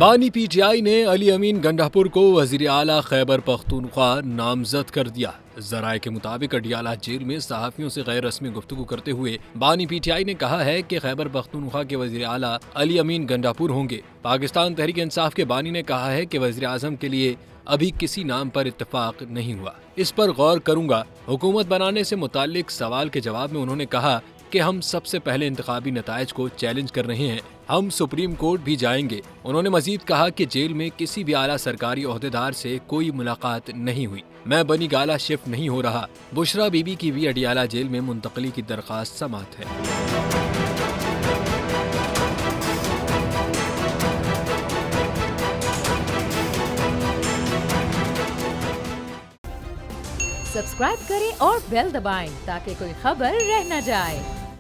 बानी पीटीआई ने अली अमीन गंडापुर को वजीर आला खैबर पख्तूनख्वा नामजद कर दिया। जराये के मुताबिक अडियाला जेल में सहाफियों से गैर रस्मी गुफ्तगू करते हुए बानी पीटीआई ने कहा है कि खैबर पख्तूनख्वा के वजीर आला अली अमीन गंडापुर होंगे। पाकिस्तान तहरीक इंसाफ के बानी ने कहा है कि वजीर आजम के लिए अभी किसी नाम पर इत्तेफाक नहीं हुआ, इस पर गौर करूंगा। हुकूमत बनाने से मुताल्लिक सवाल के जवाब में उन्होंने कहा कि हम सबसे पहले इंतखाबी नताइज को चैलेंज कर रहे हैं, हम सुप्रीम कोर्ट भी जाएंगे। उन्होंने मजीद कहा कि जेल में किसी भी आला सरकारी ओहदेदार से कोई मुलाकात नहीं हुई, मैं बनी गाला शिफ्ट नहीं हो रहा। बुशरा बीबी की भी अडियाला जेल में मुंतकली की दरख्वास्त समात है। सब्सक्राइब करें और बेल दबाएं ताकि कोई खबर रह न जाए।